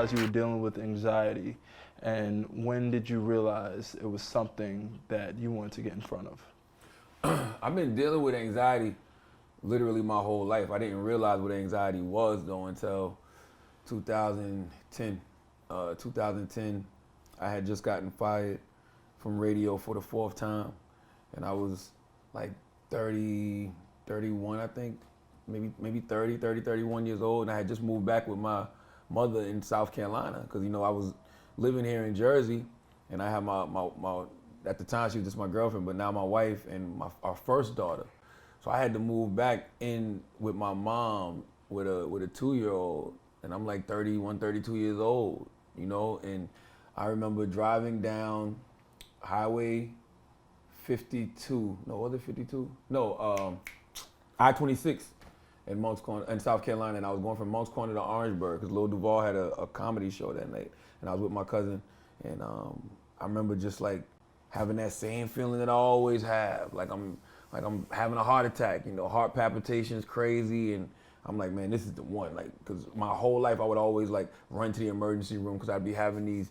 realize you were dealing with anxiety, and when did you realize it was something that you wanted to get in front of? I've been dealing with anxiety literally my whole life. I didn't realize what anxiety was though until 2010. 2010, I had just gotten fired from radio for the 4th time, and I was like 30, 31, I think, maybe 30, 31 years old, and I had just moved back with my mother in South Carolina because, you know, I was living here in Jersey, and I had my at the time she was just my girlfriend, but now my wife and our first daughter. So I had to move back in with my mom with a 2-year-old, and I'm like 31, 32 years old, you know, and I remember driving down Highway 52, no, was it 52? No, I-26 in Moncks Corner, in South Carolina, and I was going from Moncks Corner to Orangeburg because Lil Duval had a comedy show that night, and I was with my cousin, and I remember just like having that same feeling that I always have, like I'm having a heart attack, you know, heart palpitations crazy, and I'm like, man, this is the one, like, because my whole life I would always like run to the emergency room because I'd be having these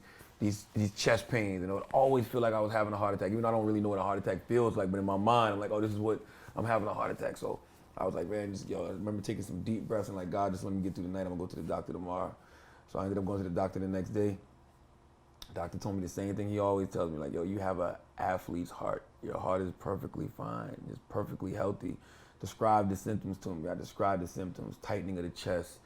chest pains, and I would always feel like I was having a heart attack, even though I don't really know what a heart attack feels like, but in my mind, I'm like, oh, this is what, I'm having a heart attack. So I was like, man, I remember taking some deep breaths and like, God, just let me get through the night, I'm gonna go to the doctor tomorrow. So I ended up going to the doctor the next day. The doctor told me the same thing he always tells me, like, yo, you have an athlete's heart. Your heart is perfectly fine, it's perfectly healthy. Describe the symptoms to me. I described the symptoms: tightening of the chest,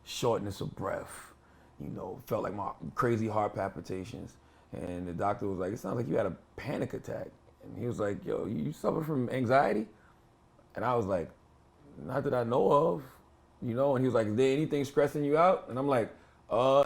shortness of breath, you know, felt like my crazy heart palpitations. And the doctor was like, it sounds like you had a panic attack. And he was like, yo, you suffer from anxiety? And I was like, not that I know of, you know? And he was like, is there anything stressing you out? And I'm like,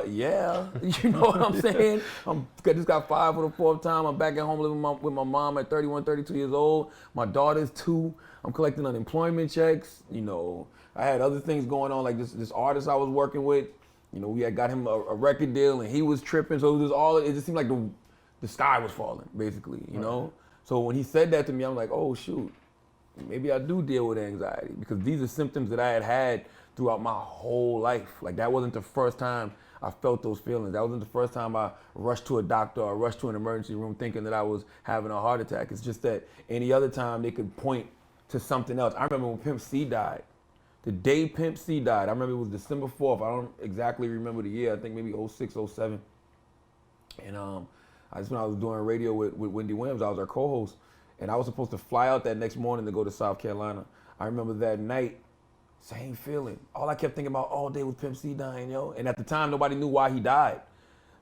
yeah, you know what I'm saying? I just got fired for the 4th time. I'm back at home living with my mom at 31, 32 years old. My daughter's 2. I'm collecting unemployment checks. You know, I had other things going on, like this artist I was working with. You know, we had got him a record deal, and he was tripping. So it just seemed like the sky was falling, basically, you know? So when he said that to me, I'm like, oh, shoot, maybe I do deal with anxiety, because these are symptoms that I had throughout my whole life. Like, that wasn't the first time I felt those feelings. That wasn't the first time I rushed to a doctor or rushed to an emergency room thinking that I was having a heart attack. It's just that any other time they could point to something else. I remember when Pimp C died. The day Pimp C died, I remember it was December 4th. I don't exactly remember the year. I think maybe 06, 07. And when I was doing radio with Wendy Williams, I was her co-host, and I was supposed to fly out that next morning to go to South Carolina. I remember that night, same feeling. All I kept thinking about all day was Pimp C dying, yo. And at the time, nobody knew why he died.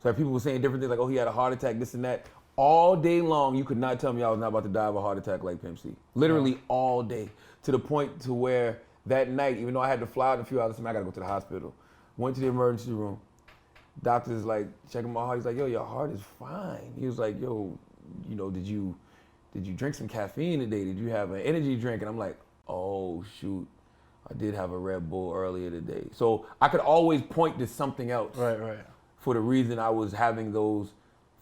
So people were saying different things like, oh, he had a heart attack, this and that. All day long, you could not tell me I was not about to die of a heart attack like Pimp C. Literally all day. To the point to where that night, even though I had to fly out in a few hours, I gotta go to the hospital. Went to the emergency room. Doctor's like checking my heart. He's like, yo, your heart is fine. He was like, yo, you know, did you drink some caffeine today? Did you have an energy drink? And I'm like, oh, shoot. I did have a Red Bull earlier today. So I could always point to something else. Right. For the reason I was having those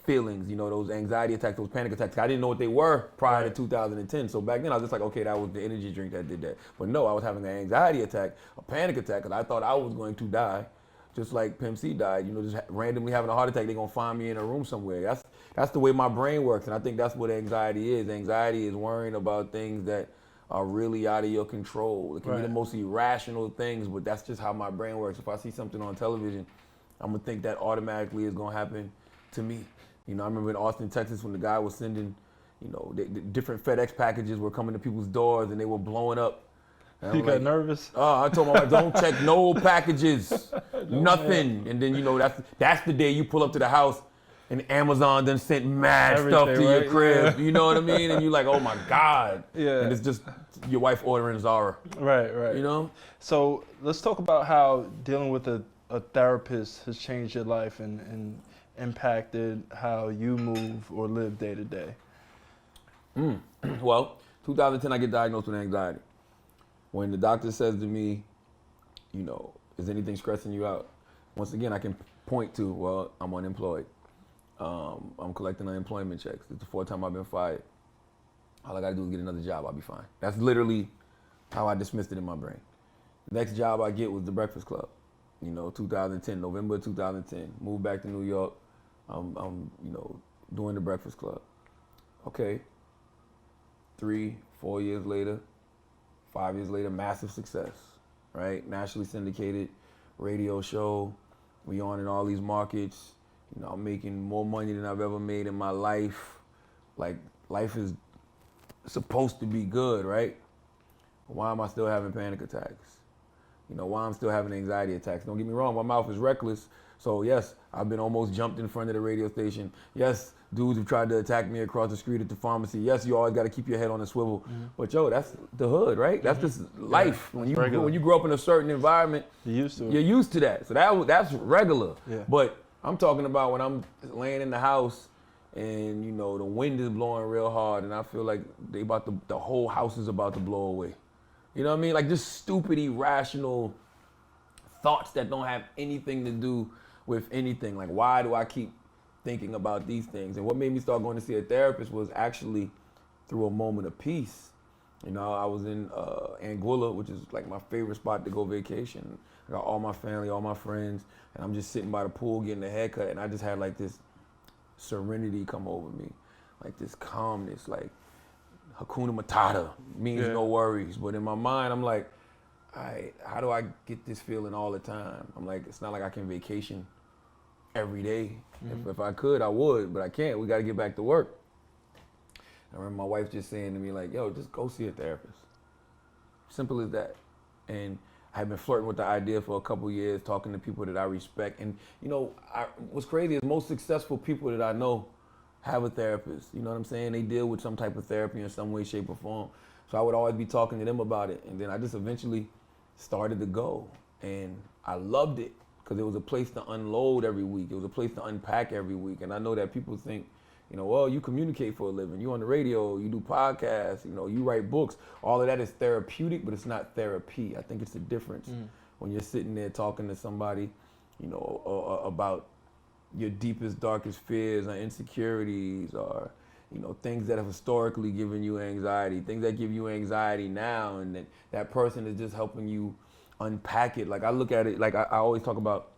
feelings, you know, those anxiety attacks, those panic attacks. I didn't know what they were prior to 2010. So back then I was just like, okay, that was the energy drink that did that. But no, I was having an anxiety attack, a panic attack, because I thought I was going to die, just like Pimp C died. You know, just randomly having a heart attack, they're going to find me in a room somewhere. That's the way my brain works, and I think that's what anxiety is. Anxiety is worrying about things that are really out of your control. It can be the most irrational things, but that's just how my brain works. If I see something on television, I'm gonna think that automatically is gonna happen to me. You know, I remember in Austin, Texas, when the guy was sending, you know, the different FedEx packages were coming to people's doors and they were blowing up. You got nervous? I told my wife, don't check no packages, nothing. Man. And then, you know, that's the day you pull up to the house and Amazon done sent mad stuff to your crib. Yeah. You know what I mean? And you're like, oh my God. Yeah. And it's just your wife ordering Zara. Right. You know? So let's talk about how dealing with a therapist has changed your life and impacted how you move or live day to day. Well, 2010, I get diagnosed with anxiety. When the doctor says to me, you know, is anything stressing you out? Once again, I can point to, well, I'm unemployed. I'm collecting unemployment checks. It's the 4th time I've been fired. All I gotta do is get another job, I'll be fine. That's literally how I dismissed it in my brain. The next job I get was the Breakfast Club. You know, 2010, November 2010. Moved back to New York. I'm doing the Breakfast Club. Okay. 3, 4 years later, 5 years later, massive success, right? Nationally syndicated radio show. We on in all these markets. You know, I'm making more money than I've ever made in my life. Like, life is supposed to be good, right? Why am I still having panic attacks? You know, why I'm still having anxiety attacks? Don't get me wrong, my mouth is reckless. So yes, I've been almost jumped in front of the radio station. Yes, dudes have tried to attack me across the street at the pharmacy. Yes, you always got to keep your head on the swivel. Mm-hmm. But yo, that's the hood, right? That's just life. Yeah, when you grow up in a certain environment, you're used to that. So that's regular. Yeah. But I'm talking about when I'm laying in the house and you know the wind is blowing real hard and I feel like the whole house is about to blow away. You know what I mean? Like just stupid, irrational thoughts that don't have anything to do with anything. Like, why do I keep thinking about these things? And what made me start going to see a therapist was actually through a moment of peace. You know, I was in Anguilla, which is like my favorite spot to go vacation. I got all my family, all my friends, and I'm just sitting by the pool getting a haircut, and I just had like this serenity come over me, like this calmness, like Hakuna Matata means no worries. But in my mind, I'm like, how do I get this feeling all the time? I'm like, it's not like I can vacation every day. Mm-hmm. If I could, I would, but I can't. We got to get back to work. I remember my wife just saying to me like, yo, just go see a therapist. Simple as that. And I had been flirting with the idea for a couple years, talking to people that I respect. And you know, what's crazy is most successful people that I know have a therapist. You know what I'm saying? They deal with some type of therapy in some way, shape, or form. So I would always be talking to them about it. And then I just eventually started to go. And I loved it because it was a place to unload every week. It was a place to unpack every week. And I know that people think, you know, well, you communicate for a living. You on the radio, you do podcasts, you know, you write books. All of that is therapeutic, but it's not therapy. I think it's the difference when you're sitting there talking to somebody, you know, about your deepest, darkest fears or insecurities or, you know, things that have historically given you anxiety, things that give you anxiety now, and that person is just helping you unpack it. Like I look at it, like I always talk about,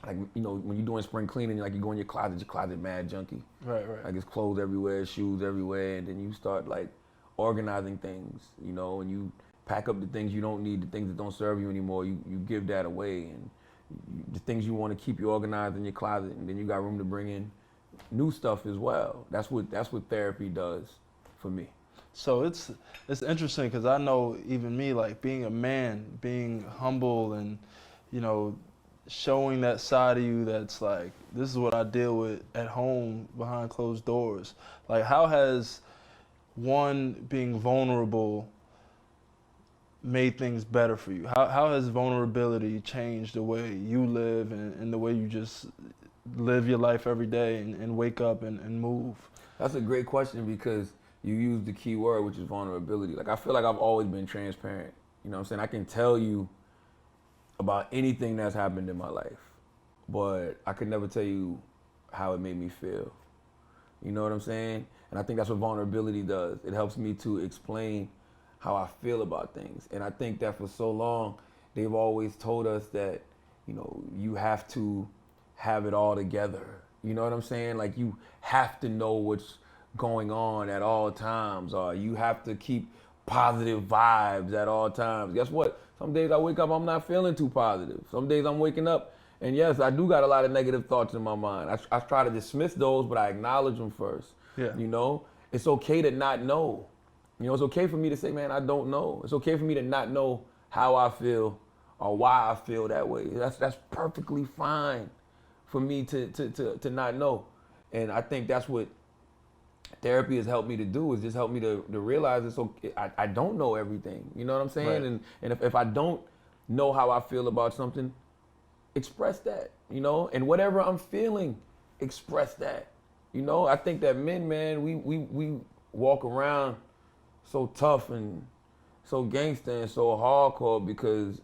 like, you know, when you're doing spring cleaning, like you go in your closet mad junky. Right. Like it's clothes everywhere, shoes everywhere, and then you start like organizing things, you know, and you pack up the things you don't need, the things that don't serve you anymore, you give that away, and the things you want to keep you organized in your closet, and then you got room to bring in new stuff as well. That's what therapy does for me. So it's interesting because I know even me, like being a man, being humble and, you know, showing that side of you that's like, this is what I deal with at home behind closed doors. Like how has one being vulnerable made things better for you? How has vulnerability changed the way you live and the way you just live your life every day and wake up and move? That's a great question because you used the key word, which is vulnerability. Like I feel like I've always been transparent. You know what I'm saying? I can tell you about anything that's happened in my life, but I could never tell you how it made me feel. You know what I'm saying? And I think that's what vulnerability does. It helps me to explain how I feel about things. And I think that for so long, they've always told us that, you know, you have to have it all together. You know what I'm saying? Like you have to know what's going on at all times, or you have to keep positive vibes at all times. Guess what? Some days I wake up, I'm not feeling too positive. Some days I'm waking up, and yes, I do got a lot of negative thoughts in my mind. I try to dismiss those, but I acknowledge them first. Yeah. You know, it's okay to not know. You know, it's okay for me to say, man, I don't know. It's okay for me to not know how I feel or why I feel that way. That's perfectly fine for me to not know. And I think that's what therapy has helped me to do, is just help me to realize it's okay. I don't know everything. You know what I'm saying? Right. And if I don't know how I feel about something, express that, you know? And whatever I'm feeling, express that. You know, I think that men, man, we walk around so tough and so gangster and so hardcore because,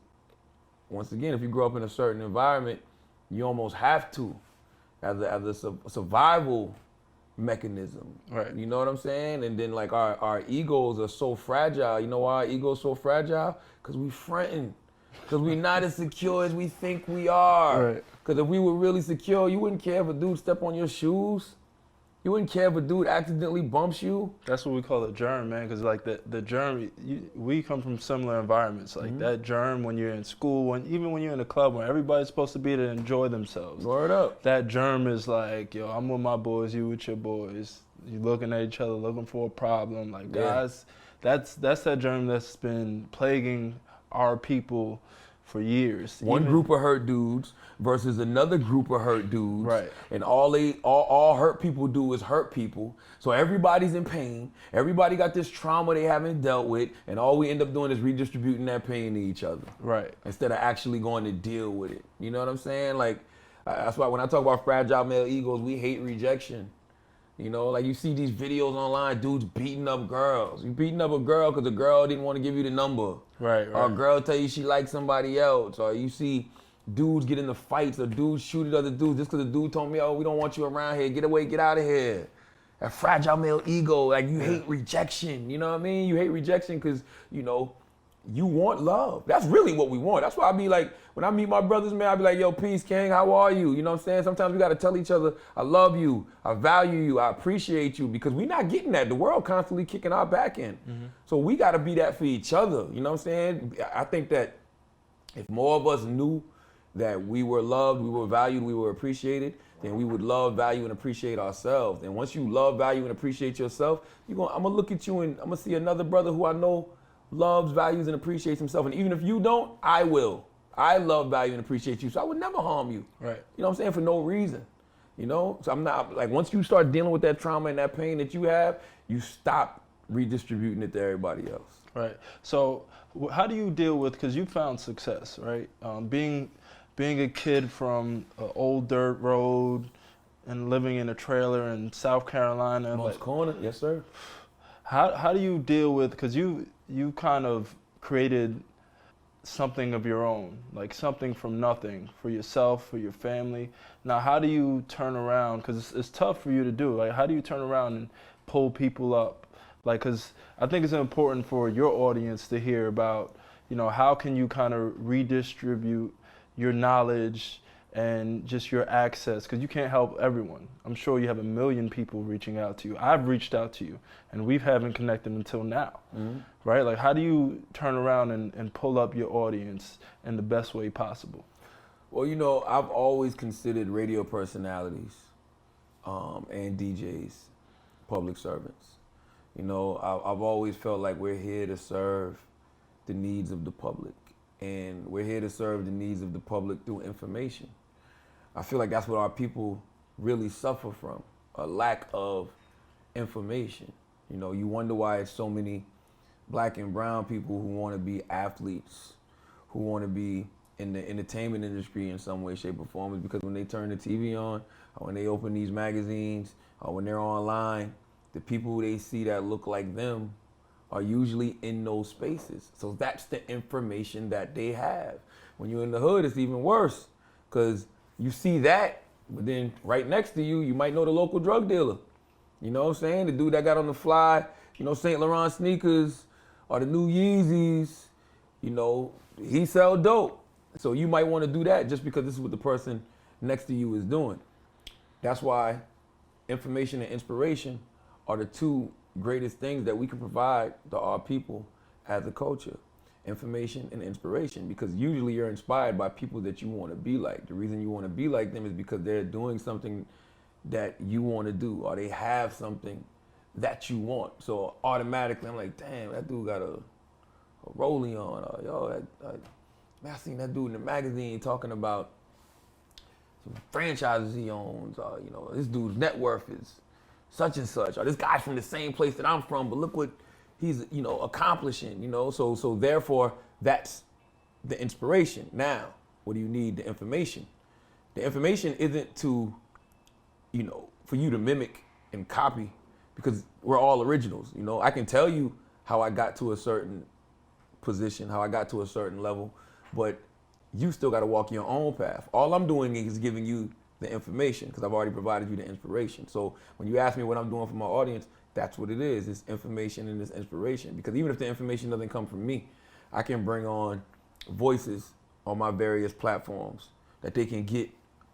once again, if you grow up in a certain environment, you almost have to, as a survival mechanism. Right. You know what I'm saying? And then like our egos are so fragile. You know why our ego's so fragile? Because we fronting. Because we're not as secure as we think we are. Right. Because if we were really secure, you wouldn't care if a dude step on your shoes. You wouldn't care if a dude accidentally bumps you. That's what we call a germ, man, because like the germ, we come from similar environments. Like that germ when you're in school, even when you're in a club where everybody's supposed to be to enjoy themselves. Word up. That germ is like, yo, I'm with my boys, you with your boys. You looking at each other, looking for a problem. Like, guys, that's that germ that's been plaguing our people for years. One group of hurt dudes versus another group of hurt dudes. Right. And all hurt people do is hurt people. So everybody's in pain. Everybody got this trauma they haven't dealt with. And all we end up doing is redistributing that pain to each other. Right. Instead of actually going to deal with it. You know what I'm saying? Like, that's why when I talk about fragile male egos, we hate rejection. You know, like you see these videos online, dudes beating up girls. You beating up a girl because the girl didn't want to give you the number. Right. Or a girl tell you she likes somebody else. Or you see dudes get into fights or dudes shoot at other dudes just because the dude told me, oh, we don't want you around here. Get away, get out of here. A fragile male ego, like you hate rejection. You know what I mean? You hate rejection because, you know, you want love. That's really what we want. That's why I be like, when I meet my brothers, man, I be like, yo, peace, King, how are you? You know what I'm saying? Sometimes we got to tell each other, I love you, I value you, I appreciate you, because we not getting that. The world constantly kicking our back in. So we got to be that for each other. You know what I'm saying? I think that if more of us knew that we were loved, we were valued, we were appreciated, then we would love, value, and appreciate ourselves. And once you love, value, and appreciate yourself, I'm going to look at you and I'm going to see another brother who I know loves, values, and appreciates himself. And even if you don't, I will. I love, value, and appreciate you. So I would never harm you. Right. You know what I'm saying? For no reason. You know? So I'm not, like, once you start dealing with that trauma and that pain that you have, you stop redistributing it to everybody else. Right. So how do you deal with, because you found success, right? Being a kid from an old dirt road and living in a trailer in South Carolina. Most corner, yes, sir. How do you deal with, because you kind of created something of your own, like something from nothing for yourself, for your family. Now, how do you turn around, because it's tough for you to do, like how do you turn around and pull people up? Like, because I think it's important for your audience to hear about, you know, how can you kind of redistribute your knowledge and just your access, because you can't help everyone. I'm sure you have 1 million people reaching out to you. I've reached out to you, and we haven't connected until now, right? Like, how do you turn around and pull up your audience in the best way possible? Well, you know, I've always considered radio personalities and DJs public servants. You know, I've always felt like we're here to serve the needs of the public, and we're here to serve the needs of the public through information. I feel like that's what our people really suffer from, a lack of information. You know, you wonder why it's so many black and brown people who want to be athletes, who want to be in the entertainment industry in some way, shape, or form, is because when they turn the TV on, or when they open these magazines, or when they're online, the people they see that look like them are usually in those spaces. So that's the information that they have. When you're in the hood, it's even worse, because you see that, but then right next to you, you might know the local drug dealer. You know what I'm saying? The dude that got on the fly, you know, St. Laurent sneakers or the new Yeezys, you know, he sell dope. So you might want to do that just because this is what the person next to you is doing. That's why information and inspiration are the two greatest things that we can provide to our people as a culture. Information and inspiration, because usually you're inspired by people that you want to be like. The reason you want to be like them is because they're doing something that you want to do, or they have something that you want. So automatically I'm like, damn, that dude got a rollie on. Or, yo, man, I seen that dude in the magazine talking about some franchises he owns. Or, you know, this dude's net worth is such and such. Or this guy's from the same place that I'm from, but look what he's, you know, accomplishing, you know. So therefore, that's the inspiration. Now, what do you need? The information. The information isn't to, you know, for you to mimic and copy, because we're all originals. You know, I can tell you how I got to a certain position, how I got to a certain level, but you still got to walk your own path. All I'm doing is giving you the information, because I've already provided you the inspiration. So when you ask me what I'm doing for my audience, that's what it is. It's information and it's inspiration. Because even if the information doesn't come from me, I can bring on voices on my various platforms that they can get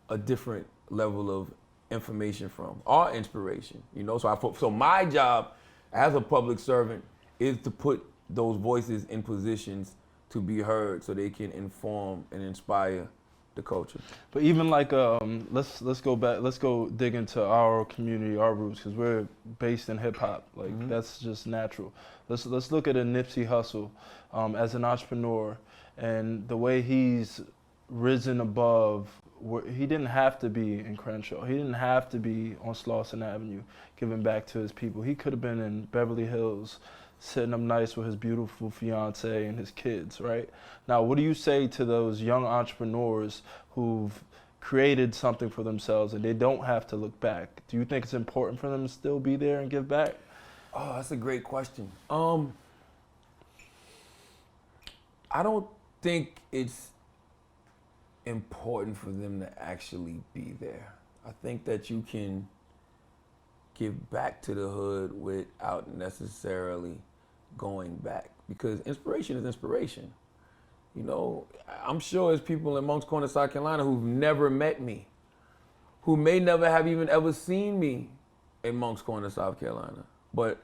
a different level of information from, or inspiration, you know? So my job as a public servant is to put those voices in positions to be heard so they can inform and inspire the culture. But even like let's go back, let's go dig into our community, our roots, because we're based in hip hop. Like that's just natural. Let's look at a Nipsey Hussle as an entrepreneur and the way he's risen above. He didn't have to be in Crenshaw. He didn't have to be on Slauson Avenue giving back to his people. He could have been in Beverly Hills sitting up nice with his beautiful fiance and his kids, right? Now, what do you say to those young entrepreneurs who've created something for themselves and they don't have to look back? Do you think it's important for them to still be there and give back? Oh, that's a great question. I don't think it's important for them to actually be there. I think that you can give back to the hood without necessarily going back, because inspiration is inspiration. You know, I'm sure there's people in Moncks Corner, South Carolina who've never met me, who may never have even ever seen me in Moncks Corner, South Carolina. But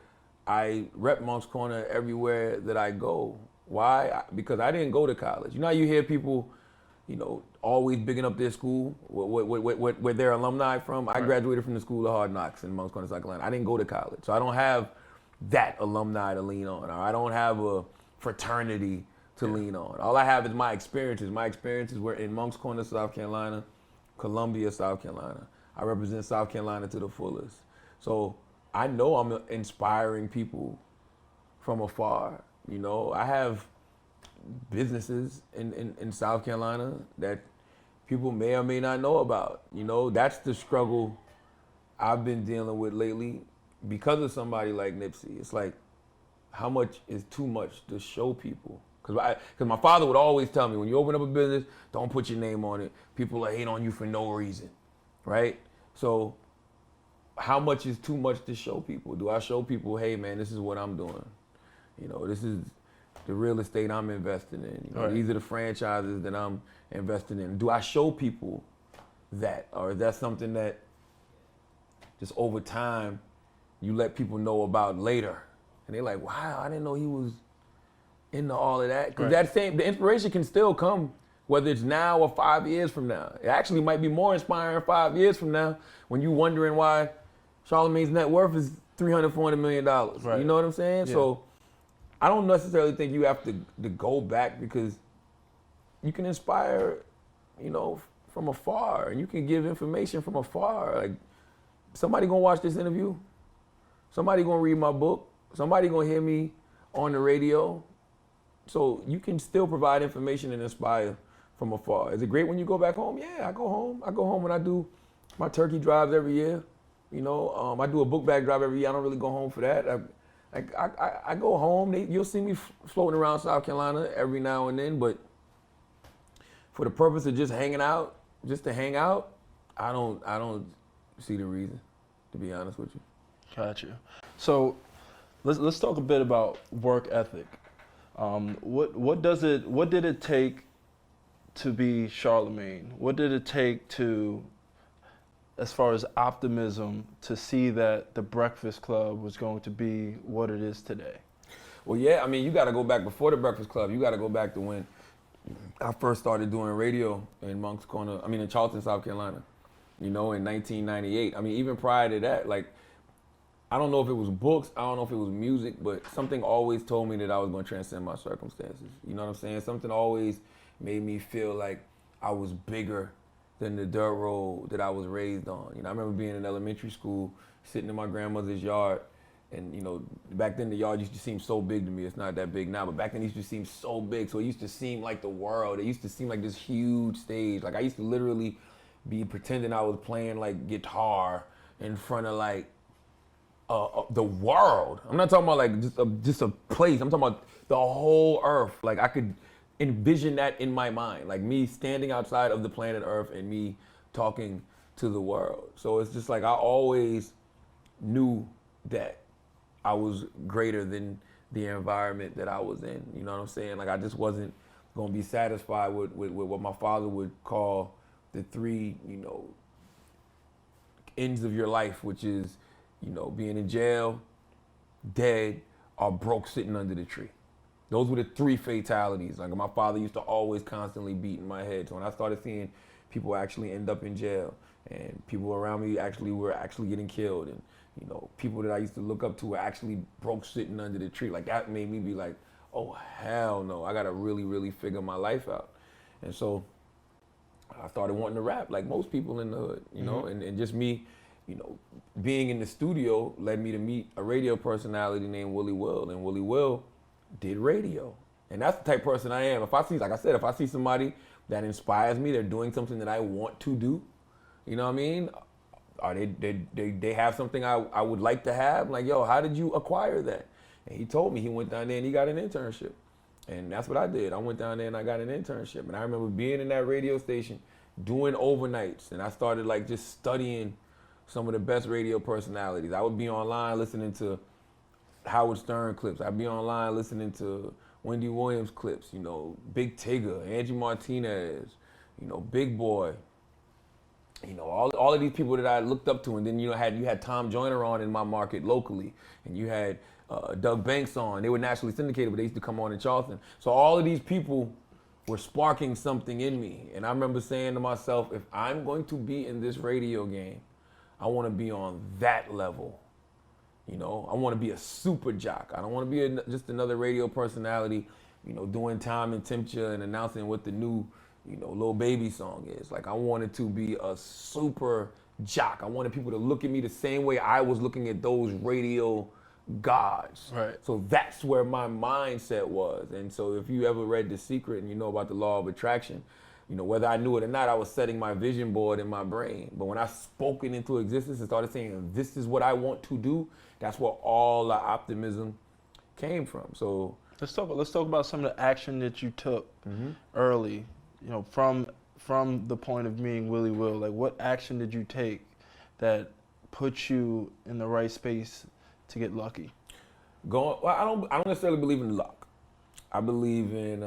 I rep Moncks Corner everywhere that I go. Why? Because I didn't go to college. You know how you hear people, you know, always bigging up their school, where their alumni from. I graduated from the School of Hard Knocks in Moncks Corner, South Carolina. I didn't go to college, so I don't have that alumni to lean on, or I don't have a fraternity to lean on. All I have is my experiences. My experiences were in Moncks Corner, South Carolina, Columbia, South Carolina. I represent South Carolina to the fullest. So I know I'm inspiring people from afar. You know, I have businesses in South Carolina that people may or may not know about. You know, that's the struggle I've been dealing with lately because of somebody like Nipsey. It's like, how much is too much to show people? Because my father would always tell me, when you open up a business, don't put your name on it. People will hate on you for no reason, right? So how much is too much to show people? Do I show people, hey man, this is what I'm doing? You know, this is the real estate I'm investing in. You know, these are the franchises that I'm investing in. Do I show people that? Or is that something that just over time you let people know about later? And they're like, wow, I didn't know he was into all of that. Because the inspiration can still come, whether it's now or 5 years from now. It actually might be more inspiring 5 years from now when you're wondering why Charlamagne's net worth is $300, $400 million. Right. You know what I'm saying? Yeah. So I don't necessarily think you have to go back, because you can inspire, you know, from afar, and you can give information from afar. Like, somebody gonna watch this interview, somebody gonna read my book, somebody gonna hear me on the radio. So you can still provide information and inspire from afar. Is it great when you go back home? Yeah, I go home. I go home when I do my turkey drives every year. You know, I do a book bag drive every year. I don't really go home for that. I go home. You'll see me floating around South Carolina every now and then, but for the purpose of just hanging out, just to hang out, I don't see the reason, to be honest with you. Got you. So let's talk a bit about work ethic. What did it take to be Charlamagne? What did it take to, as far as optimism, to see that the Breakfast Club was going to be what it is today? Well, yeah, I mean, you got to go back before the Breakfast Club. You got to go back to when I first started doing radio in Moncks Corner, in Charleston, South Carolina, you know, in 1998. I mean, even prior to that, like, I don't know if it was books, I don't know if it was music, but something always told me that I was going to transcend my circumstances. You know what I'm saying? Something always made me feel like I was bigger than the dirt road that I was raised on. You know, I remember being in elementary school, sitting in my grandmother's yard, and, you know, back then the yard used to seem so big to me. It's not that big now, but back then it used to seem so big. So it used to seem like the world. It used to seem like this huge stage. Like, I used to literally be pretending I was playing like guitar in front of like the world. I'm not talking about like just a place. I'm talking about the whole earth. Like, I could envision that in my mind, like me standing outside of the planet Earth and me talking to the world. So it's just like I always knew that I was greater than the environment that I was in. You know what I'm saying? Like, I just wasn't gonna be satisfied with what my father would call the three, ends of your life, which is, being in jail, dead, or broke sitting under the tree. Those were the three fatalities. Like my father used to always constantly beat in my head. So when I started seeing people actually end up in jail and people around me were getting killed, and people that I used to look up to were actually broke sitting under the tree, like that made me be like, oh hell no, I gotta really, really figure my life out. And so I started wanting to rap like most people in the hood, and just me, being in the studio led me to meet a radio personality named Willie Will, and Willie Will did radio. And that's the type of person I am. If I see somebody that inspires me, they're doing something that I want to do, you know what I mean? Or they have something I would like to have, like, yo, how did you acquire that? And he told me he went down there and he got an internship. And that's what I did. I went down there and I got an internship. And I remember being in that radio station, doing overnights. And I started like just studying some of the best radio personalities. I would be online listening to Howard Stern clips. I'd be online listening to Wendy Williams clips, Big Tigger, Angie Martinez, Big Boy, all of these people that I looked up to. And then you had Tom Joyner on in my market locally, and you had Doug Banks on. They were nationally syndicated, but they used to come on in Charleston. So all of these people were sparking something in me. And I remember saying to myself, if I'm going to be in this radio game, I want to be on that level. I want to be a super jock. I don't want to be just another radio personality, doing time and temperature and announcing what the new, Lil Baby song is. Like, I wanted to be a super jock. I wanted people to look at me the same way I was looking at those radio gods. Right. So that's where my mindset was. And so if you ever read The Secret and you know about the law of attraction, whether I knew it or not, I was setting my vision board in my brain. But when I spoke it into existence and started saying, this is what I want to do, that's where all the optimism came from. So let's talk about some of the action that you took early, from the point of being Willie Will. Like, what action did you take that put you in the right space to get lucky? I don't necessarily believe in luck. I believe in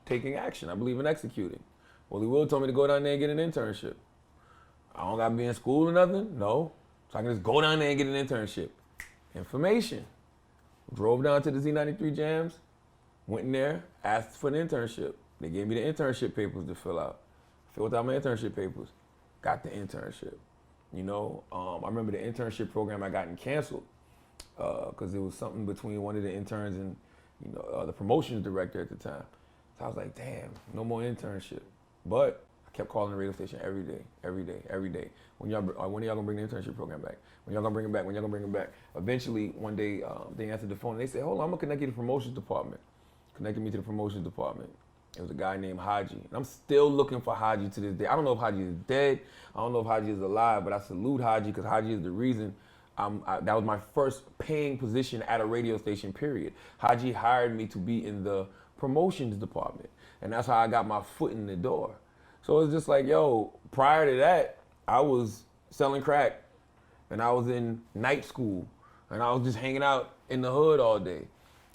taking action. I believe in executing. Willie Will told me to go down there and get an internship. I don't got to be in school or nothing. No. So I can just go down there and get an internship. Information. Drove down to the Z93 Jams, went in there, asked for an internship. They gave me the internship papers to fill out. Filled out my internship papers. Got the internship. I remember the internship program I gotten canceled because it was something between one of the interns and the promotions director at the time. So I was like, damn, no more internship. But I kept calling the radio station every day. When y'all gonna bring the internship program back? When y'all gonna bring it back? When y'all gonna bring it back? Eventually, one day, they answered the phone and they said, hold on, I'm gonna connect you to the promotions department. Connected me to the promotions department. It was a guy named Haji. And I'm still looking for Haji to this day. I don't know if Haji is dead. I don't know if Haji is alive, but I salute Haji because Haji is the reason that was my first paying position at a radio station, period. Haji hired me to be in the promotions department. And that's how I got my foot in the door. So it's just like, yo, prior to that, I was selling crack and I was in night school and I was just hanging out in the hood all day.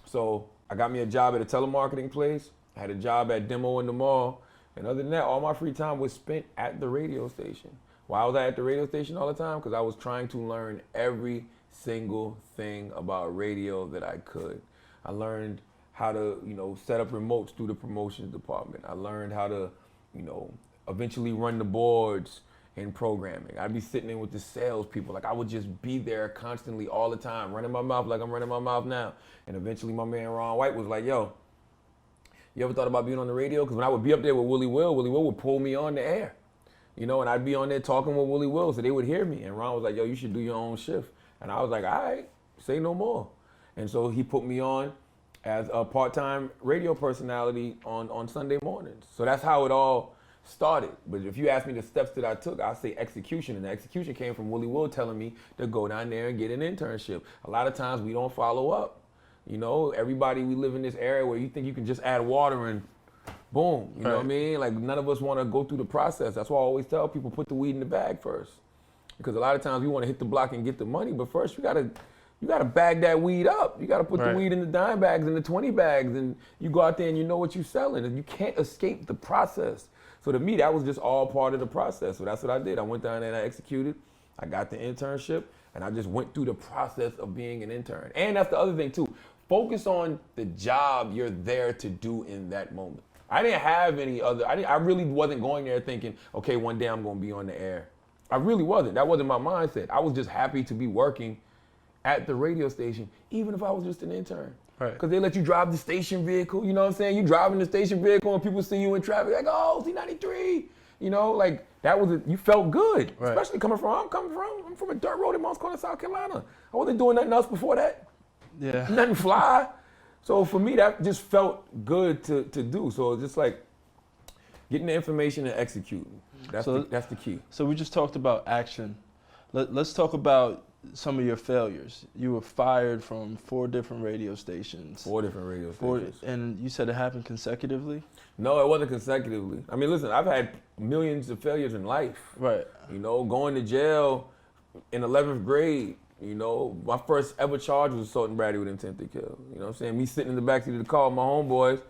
So I got me a job at a telemarketing place. I had a job at Demo in the mall. And other than that, all my free time was spent at the radio station. Why was I at the radio station all the time? Because I was trying to learn every single thing about radio that I could. I learned how to, set up remotes through the promotions department. I learned how to, eventually run the boards in programming. I'd be sitting in with the salespeople. Like, I would just be there constantly all the time, running my mouth like I'm running my mouth now. And eventually my man Ron White was like, yo, you ever thought about being on the radio? Because when I would be up there with Willie Will would pull me on the air. And I'd be on there talking with Willie Will so they would hear me. And Ron was like, yo, you should do your own shift. And I was like, all right, say no more. And so he put me on as a part-time radio personality on Sunday mornings. So that's how it all started. But if you ask me the steps that I took, I'll say execution. And the execution came from Willie Will telling me to go down there and get an internship. A lot of times we don't follow up. Everybody, we live in this area where you think you can just add water and boom, you know what I mean? Like, none of us want to go through the process. That's why I always tell people, put the weed in the bag first. Because a lot of times we want to hit the block and get the money, but first you got to you got to bag that weed up. You got to put the Right. weed in the dime bags and the 20 bags, and you go out there and you know what you're selling, and you can't escape the process. So to me, that was just all part of the process. So that's what I did. I went down there and I executed. I got the internship, and I just went through the process of being an intern. And that's the other thing too. Focus on the job you're there to do in that moment. I didn't have any other, I really wasn't going there thinking, okay, one day I'm gonna be on the air. I really wasn't. That wasn't my mindset. I was just happy to be working at the radio station, even if I was just an intern. Right. Because they let you drive the station vehicle, you know what I'm saying? You driving the station vehicle and people see you in traffic, like, oh, C93. You know, like that was, you felt good. Right. Especially I'm from a dirt road in Moss Corner, South Carolina. I wasn't doing nothing else before that. Yeah. Nothing fly. So for me, that just felt good to do. So it's just like getting the information and executing. That's the key. So we just talked about action. Let's talk about some of your failures. You were fired from 4 different radio stations. 4 different radio stations. And you said it happened consecutively? No, it wasn't consecutively. I mean, listen, I've had millions of failures in life. Right. You know, going to jail in 11th grade. You know, my first ever charge was assault and battery with intent to kill. You know what I'm saying? Me sitting in the backseat of the car with my homeboys,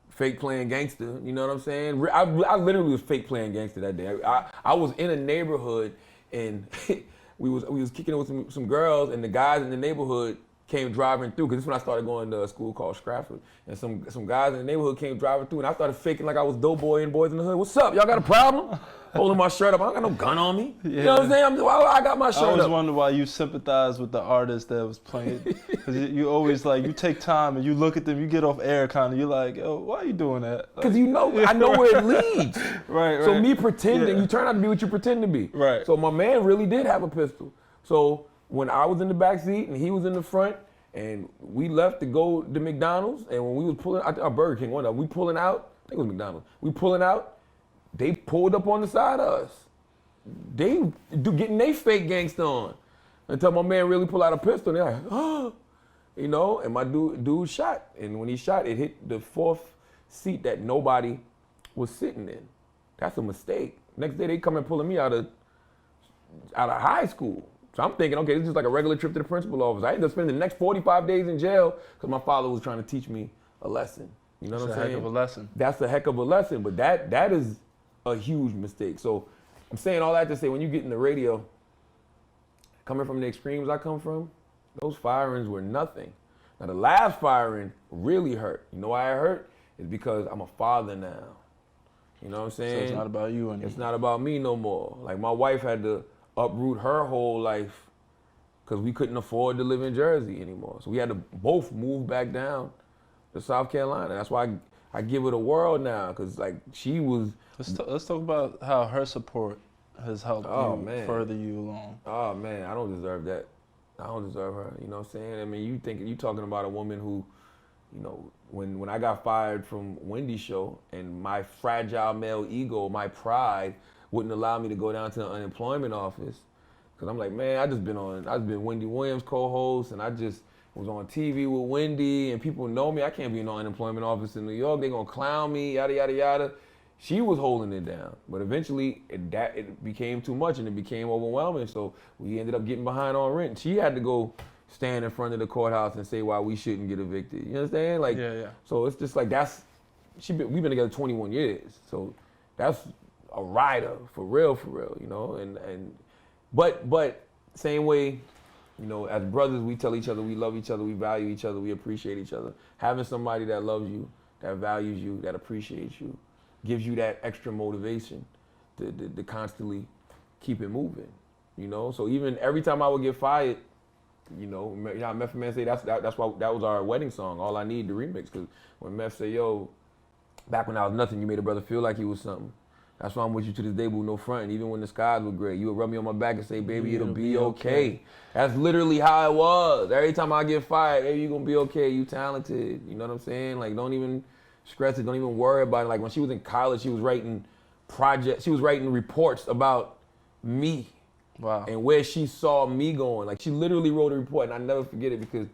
fake playing gangster. You know what I'm saying? I literally was fake playing gangster that day. I was in a neighborhood and we was kicking it with some girls, and the guys in the neighborhood came driving through, because this is when I started going to a school called Stratford. And some guys in the neighborhood came driving through, and I started faking like I was Doughboy and Boys in the Hood. What's up? Y'all got a problem? Holding my shirt up. I don't got no gun on me. Yeah. You know what I'm saying? I got my shirt up. I always wonder why you sympathize with the artist that was playing. Because you always like, you take time and you look at them, you get off air kind of, you're like, oh, why are you doing that? Because you know, I know where it leads. Right. So me pretending, you turn out to be what you pretend to be. Right. So my man really did have a pistol. So when I was in the back seat and he was in the front, and we left to go to McDonald's, and when we was pulling out, Burger King, one of them, we pulling out, I think it was McDonald's, we pulling out, they pulled up on the side of us. They getting their fake gangster on until my man really pulled out a pistol, and they're like, oh, you know, and my dude shot. And when he shot, it hit the 4th seat that nobody was sitting in. That's a mistake. Next day, they come and pulling me out of high school. So I'm thinking, okay, this is just like a regular trip to the principal office. I ended up spending the next 45 days in jail because my father was trying to teach me a lesson. You know what I'm saying? That's a heck of a lesson. That's a heck of a lesson, but that is a huge mistake. So I'm saying all that to say, when you get in the radio, coming from the extremes I come from, those firings were nothing. Now the last firing really hurt. You know why it hurt? It's because I'm a father now. You know what I'm saying? So it's not about you anymore. It's not about me no more. Like my wife had to uproot her whole life because we couldn't afford to live in Jersey anymore. So we had to both move back down to South Carolina. That's why I give it a whirl now, because like she was. Let's talk about how her support has helped further you along. Oh man, I don't deserve that. I don't deserve her. You know what I'm saying? I mean, you talking about a woman who, you know, when I got fired from Wendy's show, and my fragile male ego, my pride, wouldn't allow me to go down to the unemployment office, because I'm like, man, I've been Wendy Williams co-host, and I just was on TV with Wendy, and people know me. I can't be in no unemployment office in New York. They're gonna clown me, yada yada yada. She was holding it down, but eventually it became too much and it became overwhelming. So we ended up getting behind on rent. She had to go stand in front of the courthouse and say why we shouldn't get evicted. You understand? Like, yeah. So it's just like we've been together 21 years. So that's a rider for real, you know. But same way, you know, as brothers, we tell each other we love each other, we value each other, we appreciate each other. Having somebody that loves you, that values you, that appreciates you, gives you that extra motivation to constantly keep it moving, you know. So even every time I would get fired, you know how Meth Man say that's why that was our wedding song, All I Need, the remix. Because when Meth say, yo, back when I was nothing, you made a brother feel like he was something. That's why I'm with you to this day, with no front. And even when the skies were gray, you would rub me on my back and say, baby, it'll be okay. That's literally how it was. Every time I get fired, baby, you gonna be okay. You talented. You know what I'm saying? Like, don't even stress it. Don't even worry about it. Like when she was in college, she was writing projects. She was writing reports about me. Wow. And where she saw me going. Like she literally wrote a report, and I never forget it because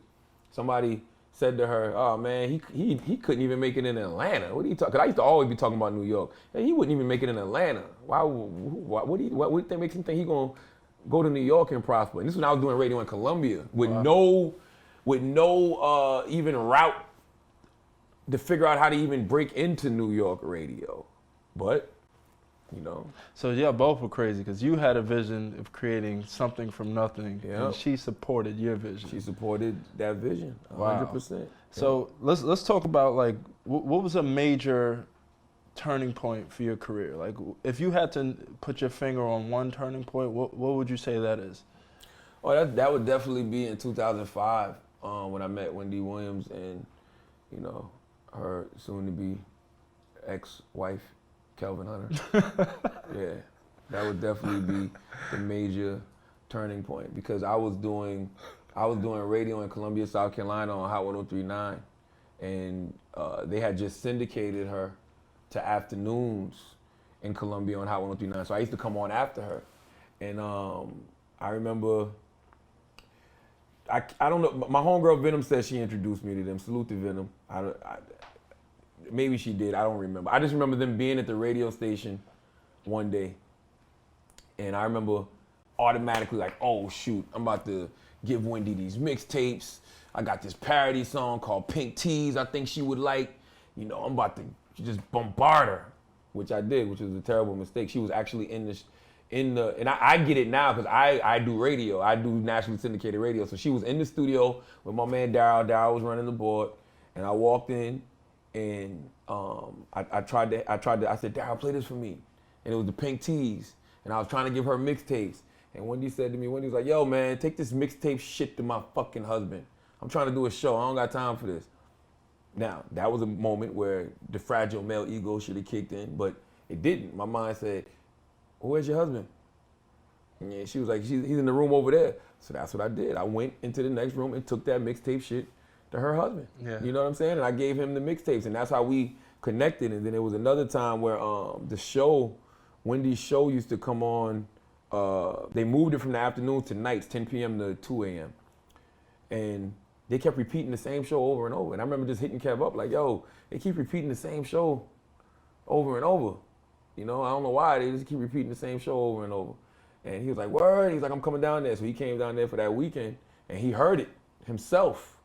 somebody said to her, oh man, he couldn't even make it in Atlanta. What are you talking? Because I used to always be talking about New York. And he wouldn't even make it in Atlanta. Why what makes him think he gonna go to New York and prosper. And this is when I was doing radio in Columbia with no even route to figure out how to even break into New York radio. But, you know. So yeah, both were crazy because you had a vision of creating something from nothing, and she supported your vision. She supported that vision, 100%. So let's talk about like what was a major turning point for your career? Like if you had to put your finger on one turning point, what would you say that is? Oh, that would definitely be in 2005 when I met Wendy Williams and, you know, her soon-to-be ex-wife, Kelvin Hunter. Yeah, that would definitely be the major turning point because I was doing radio in Columbia, South Carolina on Hot 103.9, and they had just syndicated her to afternoons in Columbia on Hot 103.9. So I used to come on after her, and I remember. I don't know. My homegirl Venom said she introduced me to them. Salute to Venom. Maybe she did. I don't remember. I just remember them being at the radio station one day, and I remember automatically like, oh shoot, I'm about to give Wendy these mixtapes. I got this parody song called Pink Tees I think she would like. You know, I'm about to just bombard her, which I did, which was a terrible mistake. She was actually in the, and I get it now because I do radio. I do nationally syndicated radio. So she was in the studio with my man Daryl. Daryl was running the board, and I walked in, and I said, Daryl, play this for me, and it was the Pink Tees, and I was trying to give her mixtapes, and Wendy said to me, Wendy was like, yo man, take this mixtape shit to my fucking husband. I'm trying to do a show. I don't got time for this. Now that was a moment where the fragile male ego should have kicked in, but it didn't. My mind said, where's your husband? And she was like, he's in the room over there. So that's what I did. I went into the next room and took that mixtape shit to her husband. Yeah. You know what I'm saying? And I gave him the mixtapes, and that's how we connected. And then there was another time where the show, Wendy's show used to come on, they moved it from the afternoon to nights, 10 p.m. to 2 a.m. And they kept repeating the same show over and over. And I remember just hitting Kev up like, yo, they keep repeating the same show over and over. You know, I don't know why, they just keep repeating the same show over and over. And he was like, word, he's like, I'm coming down there. So he came down there for that weekend, and he heard it himself.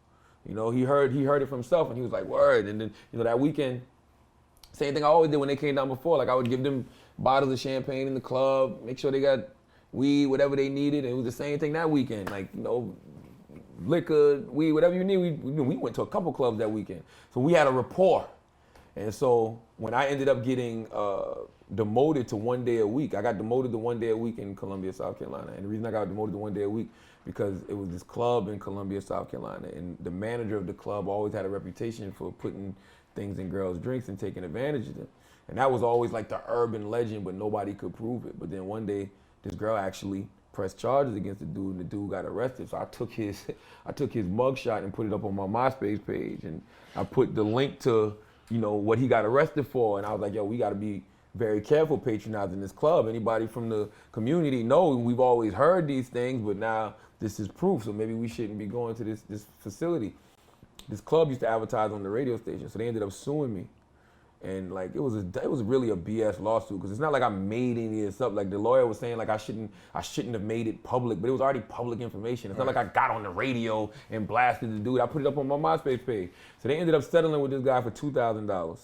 You know, he heard it from himself, and he was like, word. And then, you know, that weekend, same thing I always did when they came down before. Like, I would give them bottles of champagne in the club, make sure they got weed, whatever they needed. And it was the same thing that weekend. Like, you know, liquor, weed, whatever you need. We went to a couple clubs that weekend. So we had a rapport. And so when I ended up getting demoted to 1 day a week, I got demoted to 1 day a week in Columbia, South Carolina. And the reason I got demoted to 1 day a week, because it was this club in Columbia, South Carolina. And the manager of the club always had a reputation for putting things in girls' drinks and taking advantage of them. And that was always like the urban legend, but nobody could prove it. But then one day, this girl actually pressed charges against the dude, and the dude got arrested. So I took his mugshot and put it up on my MySpace page. And I put the link to, you know, what he got arrested for. And I was like, yo, we got to be very careful patronizing this club. Anybody from the community know we've always heard these things, but now this is proof. So maybe we shouldn't be going to this facility. This club used to advertise on the radio station, so they ended up suing me. And like it was really a BS lawsuit, because it's not like I made any of this up. Like the lawyer was saying, like I shouldn't have made it public, but it was already public information. It's not like I got on the radio and blasted the dude. I put it up on my MySpace page. So they ended up settling with this guy for $2,000,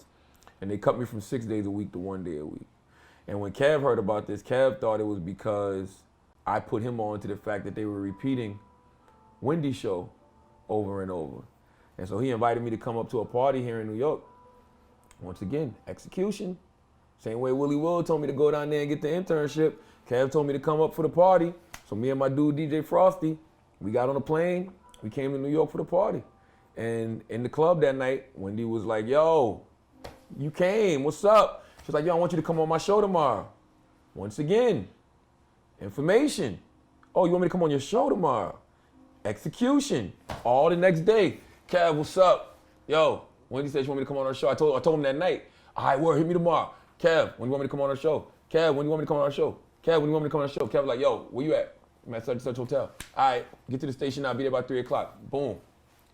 and they cut me from 6 days a week to 1 day a week. And when Kev heard about this, Kev thought it was because I put him on to the fact that they were repeating Wendy's show over and over. And so he invited me to come up to a party here in New York. Once again, execution. Same way Willie Will told me to go down there and get the internship. Kev told me to come up for the party. So me and my dude, DJ Frosty, we got on a plane. We came to New York for the party. And in the club that night, Wendy was like, yo, you came, what's up? She was like, yo, I want you to come on my show tomorrow. Once again, information. Oh, you want me to come on your show tomorrow? Execution. All the next day. Kev, what's up? Yo, Wendy said she want me to come on her show. I told him that night. All right, word, hit me tomorrow. Kev, when do you want me to come on our show? Kev, when do you want me to come on our show? Kev, when do you want me to come on our show? Kev was like, yo, where you at? I'm at such and such hotel. All right, get to the station now. Be there by 3 o'clock. Boom.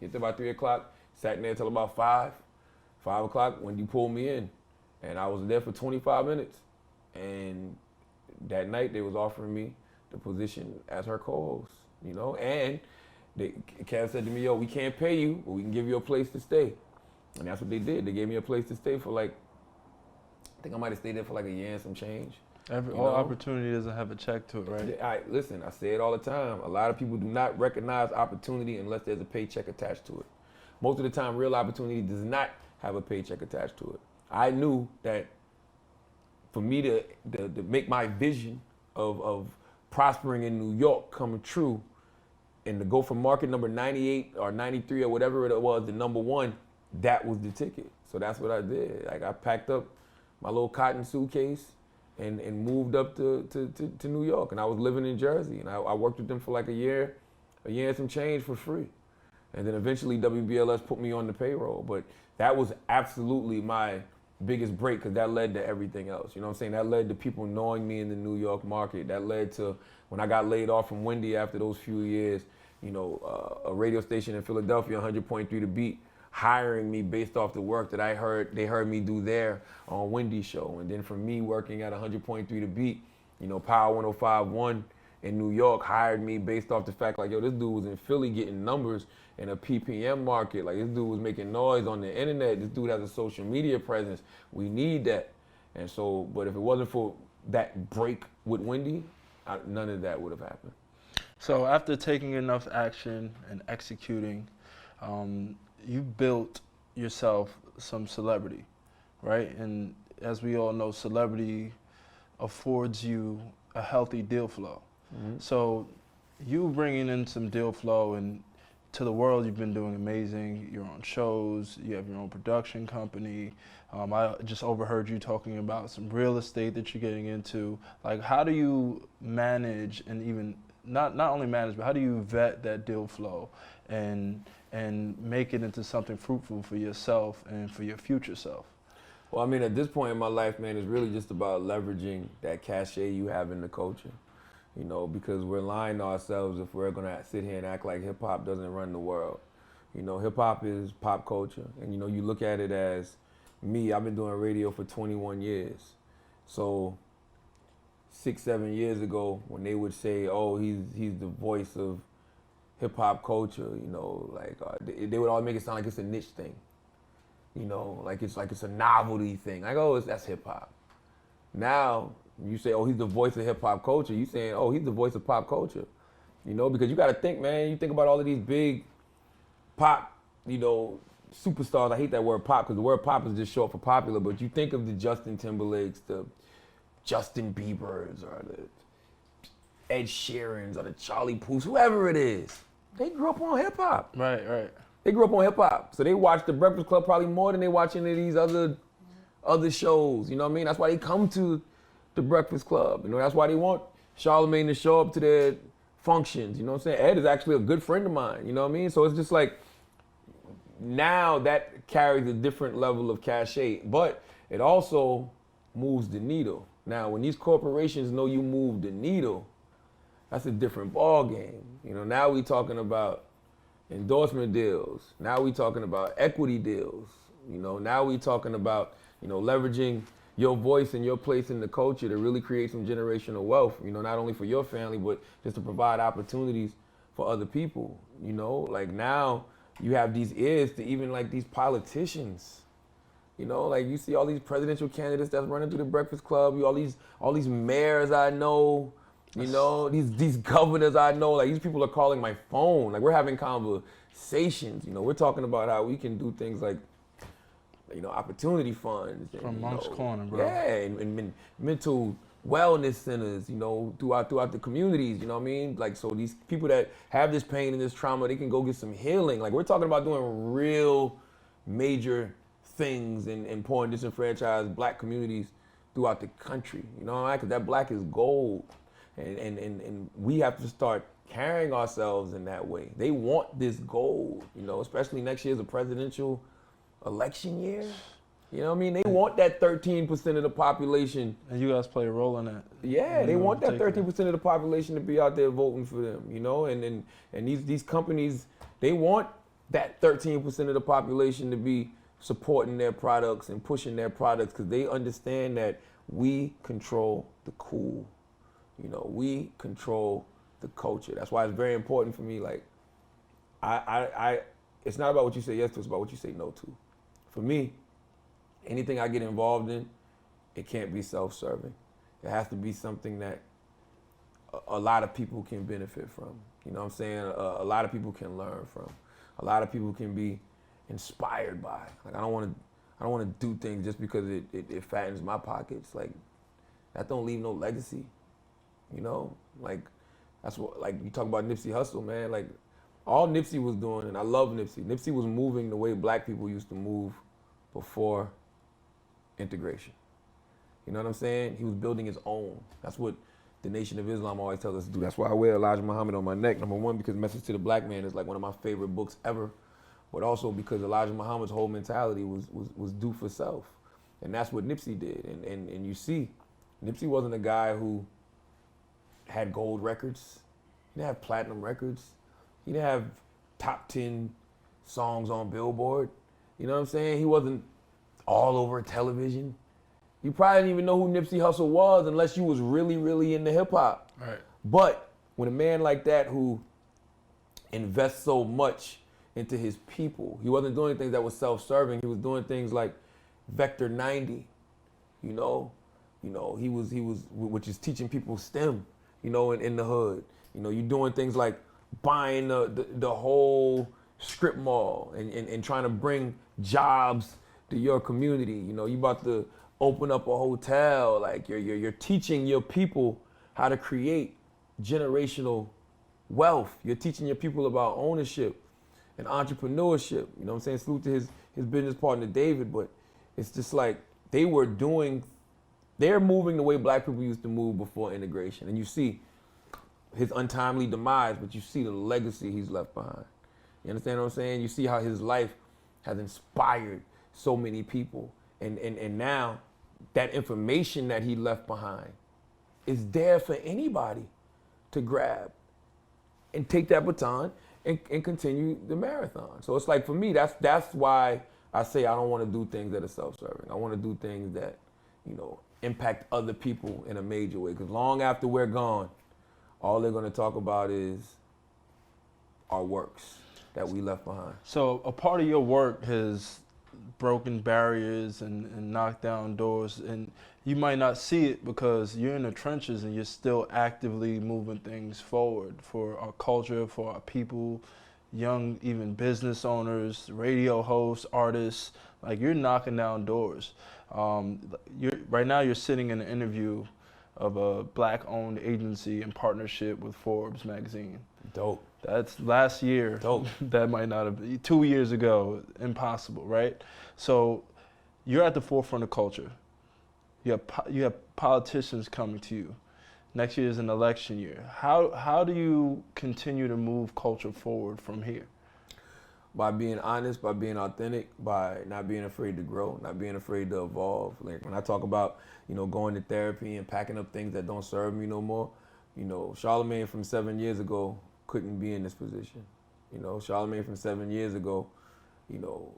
Get there by 3 o'clock. Sat in there till about 5. 5 o'clock, Wendy pulled me in. And I was there for 25 minutes. And that night, they was offering me the position as her co-host, you know, and Kev said to me, yo, we can't pay you, but we can give you a place to stay. And that's what they did. They gave me a place to stay for like, I think I might have stayed there for like a year and some change. All opportunity doesn't have a check to it, right? Listen, I say it all the time. A lot of people do not recognize opportunity unless there's a paycheck attached to it. Most of the time, real opportunity does not have a paycheck attached to it. I knew that for me to make my vision of prospering in New York come true, and to go from market number 98 or 93 or whatever it was, the number one, that was the ticket. So that's what I did. Like, I packed up my little cotton suitcase and moved up to New York. And I was living in Jersey. And I worked with them for like a year and some change for free. And then eventually WBLS put me on the payroll. But that was absolutely my biggest break, because that led to everything else. You know what I'm saying? That led to people knowing me in the New York market. That led to when I got laid off from Wendy after those few years, you know, a radio station in Philadelphia, 100.3 The Beat, hiring me based off the work that they heard me do there on Wendy's show. And then for me working at 100.3 The Beat, you know, Power 105.1 in New York hired me based off the fact like, yo, this dude was in Philly getting numbers in a PPM market. Like, this dude was making noise on the internet. This dude has a social media presence. We need that. And so, but if it wasn't for that break with Wendy, none of that would have happened. So after taking enough action and executing, you built yourself some celebrity, right? And as we all know, celebrity affords you a healthy deal flow. Mm-hmm. So you bringing in some deal flow, and to the world, you've been doing amazing. You're on shows, you have your own production company. I just overheard you talking about some real estate that you're getting into. Like, how do you manage, and even not only manage, but how do you vet that deal flow and make it into something fruitful for yourself and for your future self? Well, I mean, at this point in my life, man, it's really just about leveraging that cachet you have in the culture, you know, because we're lying to ourselves if we're going to sit here and act like hip hop doesn't run the world. You know, hip hop is pop culture. And, you know, you look at it as me, I've been doing radio for 21 years. So 6-7 years ago, when they would say, oh, he's the voice of hip hop culture, you know, like they would always make it sound like it's a niche thing. You know, like it's a novelty thing. Like, oh, that's hip hop. Now, you say, oh, he's the voice of hip hop culture. You saying, oh, he's the voice of pop culture. You know, because you got to think, man, you think about all of these big pop, you know, superstars. I hate that word pop, because the word pop is just short for popular, but you think of the Justin Timberlakes, the Justin Biebers, or the Ed Sheerans, or the Charlie Puths, whoever it is. They grew up on hip hop. Right. They grew up on hip hop. So they watch The Breakfast Club probably more than they watch any of these other shows. You know what I mean? That's why they come to The Breakfast Club. You know, that's why they want Charlamagne to show up to their functions. You know what I'm saying? Ed is actually a good friend of mine. You know what I mean? So it's just like, now that carries a different level of cachet, but it also moves the needle. Now, when these corporations know you move the needle, that's a different ball game. You know, now we talking about endorsement deals. Now we talking about equity deals. You know, now we talking about, you know, leveraging your voice and your place in the culture to really create some generational wealth, you know, not only for your family, but just to provide opportunities for other people. You know, like now you have these ears to even like these politicians. You know, like you see all these presidential candidates that's running through The Breakfast Club, all these mayors I know, you know, these governors I know, like these people are calling my phone. Like, we're having conversations, you know, we're talking about how we can do things like, you know, opportunity funds. From Monk's Corner, bro. Yeah, and mental wellness centers, you know, throughout the communities, you know what I mean? Like, so these people that have this pain and this trauma, they can go get some healing. Like, we're talking about doing real major things and empowering disenfranchised black communities throughout the country, you know what I mean? Because that black is gold. And we have to start carrying ourselves in that way. They want this gold, you know, especially next year's a presidential election year. You know what I mean? They want that 13% of the population. And you guys play a role in that. Yeah, they want that 13% of the population to be out there voting for them, you know? And these companies, they want that 13% of the population to be supporting their products and pushing their products, because they understand that we control the cool. You know, we control the culture. That's why it's very important for me. Like, it's not about what you say yes to, it's about what you say no to. For me, anything I get involved in, it can't be self-serving. It has to be something that a lot of people can benefit from. You know what I'm saying? A lot of people can learn from. A lot of people can be inspired by. Like, I don't want to do things just because it fattens my pockets. Like, that don't leave no legacy. You know, like, that's what, like, you talk about Nipsey Hussle, man. Like, all Nipsey was doing, and I love Nipsey. Nipsey was moving the way black people used to move before integration. You know what I'm saying? He was building his own. That's what the Nation of Islam always tells us to do. That's why I wear Elijah Muhammad on my neck. Number one, because Message to the Black Man is like one of my favorite books ever, but also because Elijah Muhammad's whole mentality was do for self. And that's what Nipsey did. And you see, Nipsey wasn't a guy who had gold records. He didn't have platinum records. He didn't have top 10 songs on Billboard. You know what I'm saying? He wasn't all over television. You probably didn't even know who Nipsey Hussle was unless you was really, really into hip hop. Right. But when a man like that who invests so much into his people, he wasn't doing things that was self-serving. He was doing things like Vector 90. You know, he was which is teaching people STEM. You know, in the hood. You know, you're doing things like buying the whole strip mall and trying to bring jobs to your community. You know, you about to open up a hotel. Like, you're teaching your people how to create generational wealth. You're teaching your people about ownership and entrepreneurship. You know what I'm saying? Salute to his business partner David, but it's just like they're moving the way black people used to move before integration. And you see his untimely demise, but you see the legacy he's left behind. You understand what I'm saying? You see how his life has inspired so many people. And now that information that he left behind is there for anybody to grab and take that baton and continue the marathon. So it's like, for me, that's why I say I don't want to do things that are self-serving. I want to do things that, you know, impact other people in a major way. Because long after we're gone, all they're going to talk about is our works that we left behind. So a part of your work has broken barriers and knocked down doors, and you might not see it because you're in the trenches and you're still actively moving things forward for our culture, for our people, young, even business owners, radio hosts, artists. Like, you're knocking down doors. Right now you're sitting in an interview of a black-owned agency in partnership with Forbes magazine. Dope. That's last year. Dope. That might not have been 2 years ago. Impossible, right? So you're at the forefront of culture. You have politicians coming to you. Next year is an election year. How do you continue to move culture forward from here? By being honest, by being authentic, by not being afraid to grow, not being afraid to evolve. Like, when I talk about, you know, going to therapy and packing up things that don't serve me no more, you know, Charlamagne from 7 years ago couldn't be in this position. You know, Charlamagne from 7 years ago, you know,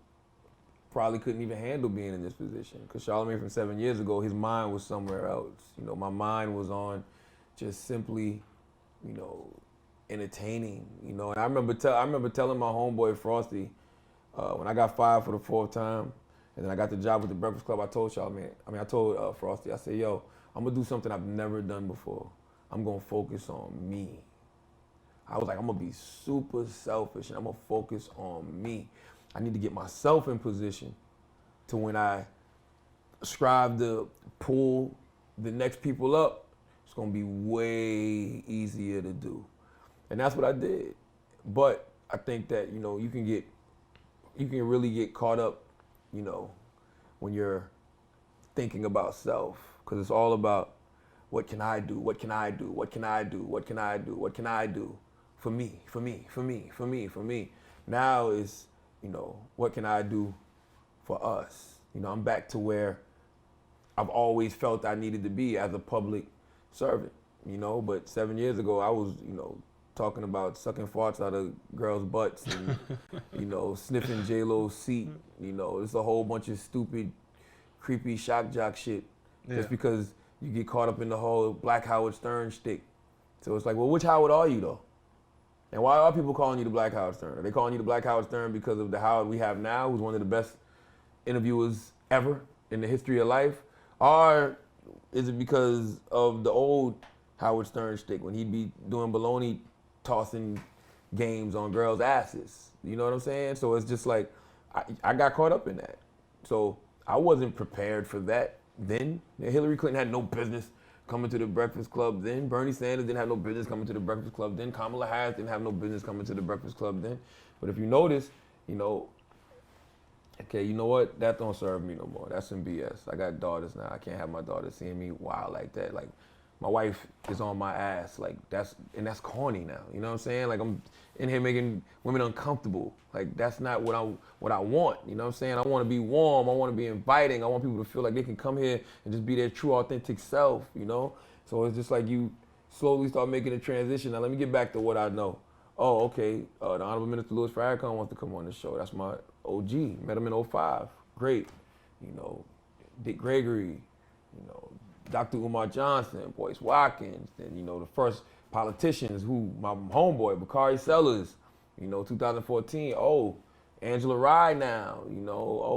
probably couldn't even handle being in this position. Because Charlamagne from 7 years ago, his mind was somewhere else. You know, my mind was on just simply, you know, entertaining, you know. And I remember telling my homeboy Frosty, when I got fired for the 4th time, and then I got the job with the Breakfast Club, I told Frosty, I said, yo, I'm gonna do something I've never done before. I'm gonna focus on me. I was like, I'm gonna be super selfish and I'm gonna focus on me. I need to get myself in position to, when I strive to pull the next people up, it's gonna be way easier to do. And that's what I did. But I think that, you know, you can really get caught up, you know, when you're thinking about self, because it's all about, what can I do? What can I do? What can I do? What can I do? What can I do? For me, for me, for me, for me, for me. Now is, you know, what can I do for us? You know, I'm back to where I've always felt I needed to be as a public servant, you know, but 7 years ago I was, you know, talking about sucking farts out of girls' butts and, you know, sniffing J-Lo's seat. You know, it's a whole bunch of stupid, creepy shock jock shit. Yeah. Just because you get caught up in the whole Black Howard Stern shtick. So it's like, well, which Howard are you though? And why are people calling you the Black Howard Stern? Are they calling you the Black Howard Stern because of the Howard we have now, who's one of the best interviewers ever in the history of life? Or is it because of the old Howard Stern shtick when he'd be doing baloney tossing games on girls' asses? You know what I'm saying? So it's just like, I got caught up in that. So I wasn't prepared for that then. Hillary Clinton had no business coming to the Breakfast Club then. Bernie Sanders didn't have no business coming to the Breakfast Club then. Kamala Harris didn't have no business coming to the Breakfast Club then. But if you notice, okay, you know what? That don't serve me no more. That's some BS. I got daughters now. I can't have my daughters seeing me wild like that. Like, my wife is on my ass. Like, that's corny now. You know what I'm saying? Like, I'm in here making women uncomfortable. Like, that's not what I want. You know what I'm saying? I want to be warm. I want to be inviting. I want people to feel like they can come here and just be their true, authentic self, you know? So it's just like you slowly start making a transition. Now, let me get back to what I know. Oh, okay. The Honorable Minister Louis Farrakhan wants to come on the show. That's my OG. Met him in 05. Great. Dick Gregory, Dr. Umar Johnson, Boyce Watkins, and the first politicians who my homeboy, Bakari Sellers, 2014. Oh, Angela Rye now,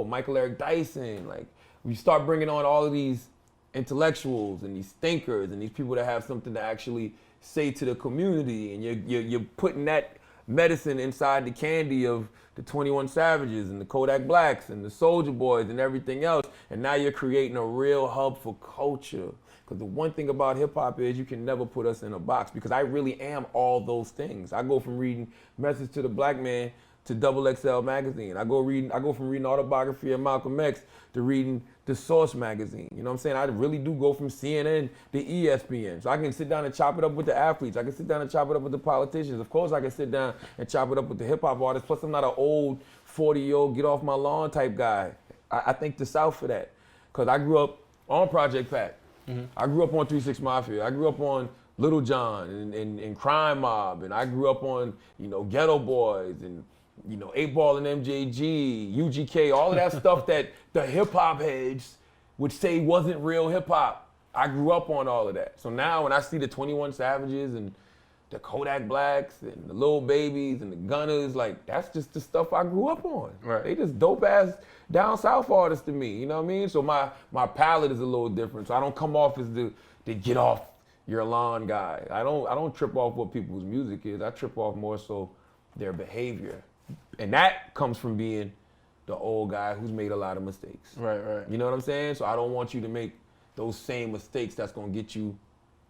Michael Eric Dyson. Like, we start bringing on all of these intellectuals and these thinkers and these people that have something to actually say to the community, and you're putting that medicine inside the candy of the 21 Savages and the Kodak Blacks and the Soulja Boys and everything else, and now you're creating a real hub for culture. Because the one thing about hip hop is you can never put us in a box, because I really am all those things. I go from reading Message to the Black Man to Double XL magazine. I go from reading Autobiography of Malcolm X to reading The Source magazine. You know what I'm saying? I really do go from CNN to ESPN. So I can sit down and chop it up with the athletes. I can sit down and chop it up with the politicians. Of course, I can sit down and chop it up with the hip hop artists. Plus, I'm not an old 40-year-old get off my lawn type guy. I thank the South for that. Because I grew up on Project Pat. Mm-hmm. I grew up on 3 6 Mafia. I grew up on Little John and Crime Mob. And I grew up on, Ghetto Boys and 8 Ball and MJG, UGK, all of that stuff that the hip hop heads would say wasn't real hip hop. I grew up on all of that. So now when I see the 21 Savages and the Kodak Blacks and the Lil Babies and the Gunners, like, that's just the stuff I grew up on. Right. They just dope ass down south artists to me, you know what I mean? So my palette is a little different. So I don't come off as the get off your lawn guy. I don't trip off what people's music is. I trip off more so their behavior. And that comes from being the old guy who's made a lot of mistakes. Right. You know what I'm saying? So I don't want you to make those same mistakes that's gonna get you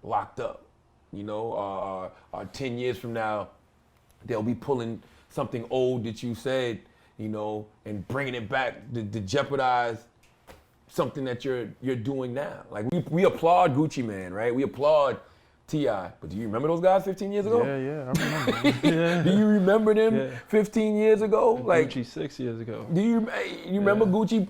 locked up. 10 years from now, they'll be pulling something old that you said, and bringing it back to jeopardize something that you're doing now. Like, we applaud Gucci Mane, right? We applaud T.I. But do you remember those guys 15 years ago? Yeah, I remember. Yeah. Do you remember them 15 years ago? Like, Gucci 6 years ago. Do you remember Gucci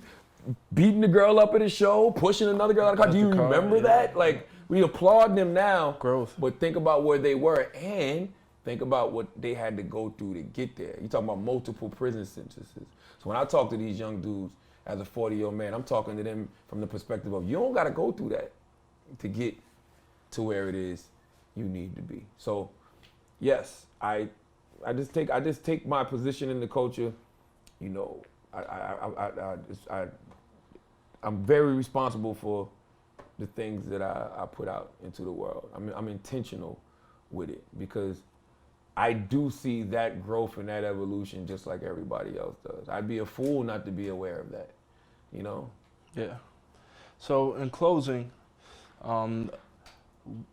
beating the girl up at a show, pushing another girl out of the car? Do you remember that? Like, we applaud them now. Growth. But think about where they were and think about what they had to go through to get there. You're talking about multiple prison sentences. So when I talk to these young dudes as a 40-year-old man, I'm talking to them from the perspective of, you don't got to go through that to get to where it is you need to be. So, yes, I just take my position in the culture. I'm very responsible for the things that I put out into the world. I'm intentional with it because I do see that growth and that evolution just like everybody else does. I'd be a fool not to be aware of that, Yeah. So in closing,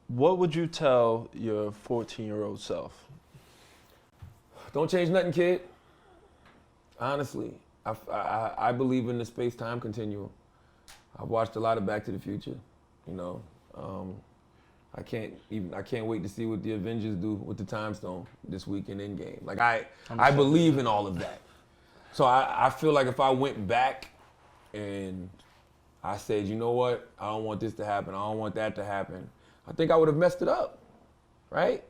what would you tell your 14-year-old self? Don't change nothing, kid. Honestly, I believe in the space-time continuum. I've watched a lot of Back to the Future, I can't wait to see what the Avengers do with the Time Stone this week in Endgame. Like, I believe in all of that. So I feel like if I went back and I said, you know what, I don't want this to happen, I don't want that to happen, I think I would have messed it up, right?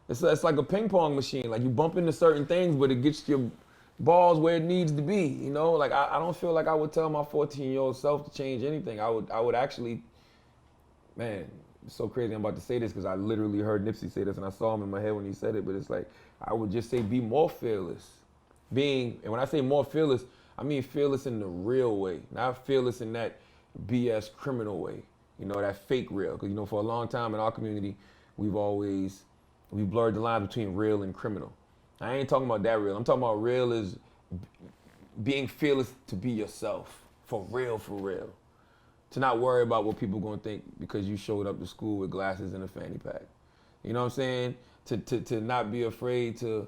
It's like a ping pong machine. Like, you bump into certain things, but it gets your balls where it needs to be, Like, I don't feel like I would tell my 14-year-old self to change anything. I would actually man, it's so crazy I'm about to say this because I literally heard Nipsey say this and I saw him in my head when he said it, but it's like, I would just say be more fearless. And when I say more fearless, I mean fearless in the real way, not fearless in that BS criminal way, that fake real. Because, for a long time in our community, we've blurred the line between real and criminal. I ain't talking about that real. I'm talking about real is being fearless to be yourself, for real, for real. To not worry about what people gonna think because you showed up to school with glasses and a fanny pack. You know what I'm saying? To not be afraid to,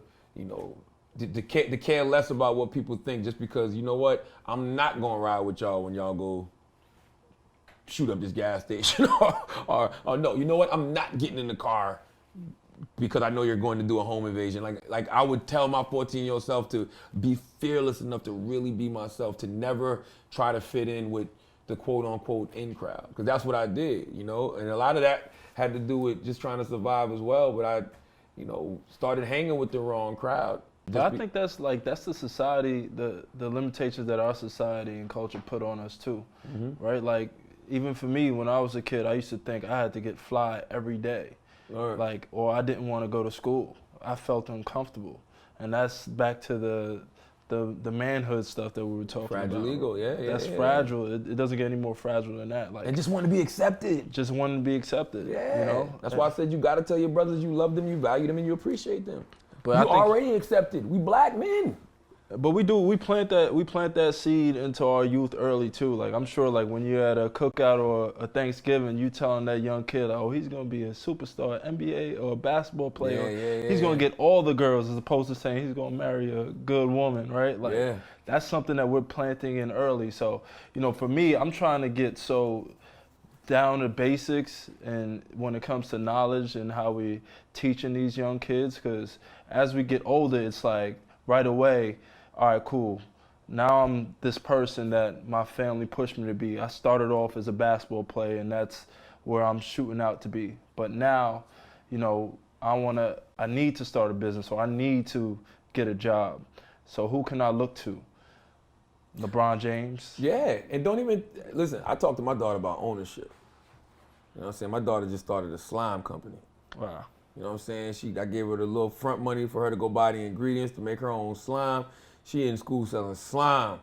to care less about what people think just because, you know what? I'm not gonna ride with y'all when y'all go shoot up this gas station or no, you know what? I'm not getting in the car because I know you're going to do a home invasion. Like I would tell my 14-year-old self to be fearless enough to really be myself, to never try to fit in with the quote unquote in crowd. Because that's what I did, and a lot of that had to do with just trying to survive as well. But I, started hanging with the wrong crowd. But I think that's the society, the limitations that our society and culture put on us too, right? Like even for me, when I was a kid, I used to think I had to get fly every day. Right. Or I didn't want to go to school. I felt uncomfortable, and that's back to the manhood stuff that we were talking about. Fragile ego, yeah. That's fragile. It doesn't get any more fragile than that. And just want to be accepted. Just wanting to be accepted. Yeah. That's why I said you got to tell your brothers you love them, you value them, and you appreciate them. But you already accepted. We black men. But we plant that seed into our youth early too. Like I'm sure when you're at a cookout or a Thanksgiving, you telling that young kid, oh, he's gonna be a superstar, NBA or a basketball player. He's gonna get all the girls as opposed to saying he's gonna marry a good woman, right? That's something that we're planting in early. So, for me, I'm trying to get so down to basics and when it comes to knowledge and how we teaching these young kids, because as we get older, it's like right away, all right, cool. Now I'm this person that my family pushed me to be. I started off as a basketball player, and that's where I'm shooting out to be. But now, I need to start a business, or I need to get a job. So who can I look to? LeBron James? Yeah, and don't even, listen, I talked to my daughter about ownership. You know what I'm saying? My daughter just started a slime company. Wow. You know what I'm saying? I gave her the little front money for her to go buy the ingredients to make her own slime. She in school selling slime.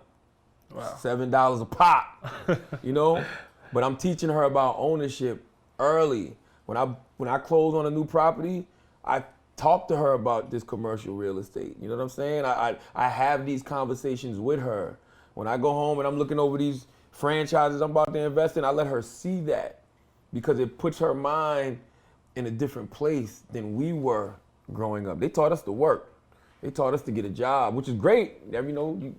Wow. $7 a pop, But I'm teaching her about ownership early. When I close on a new property, I talk to her about this commercial real estate. You know what I'm saying? I have these conversations with her. When I go home and I'm looking over these franchises I'm about to invest in, I let her see that because it puts her mind in a different place than we were growing up. They taught us to work. They taught us to get a job, which is great. You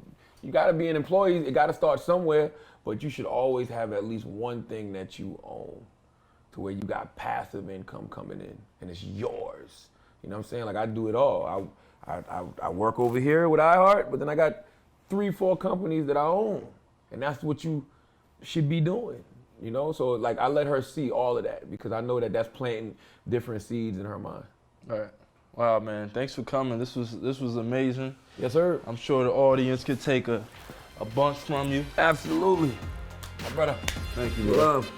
got to be an employee. It got to start somewhere, but you should always have at least one thing that you own to where you got passive income coming in and it's yours. You know what I'm saying? Like I do it all. I work over here with iHeart, but then I got 3-4 companies that I own, and that's what you should be doing. So I let her see all of that because I know that that's planting different seeds in her mind. All right. Wow, man. Thanks for coming. This was amazing. Yes, sir. I'm sure the audience could take a bunch from you. Absolutely. My brother. Thank you, bro. Love.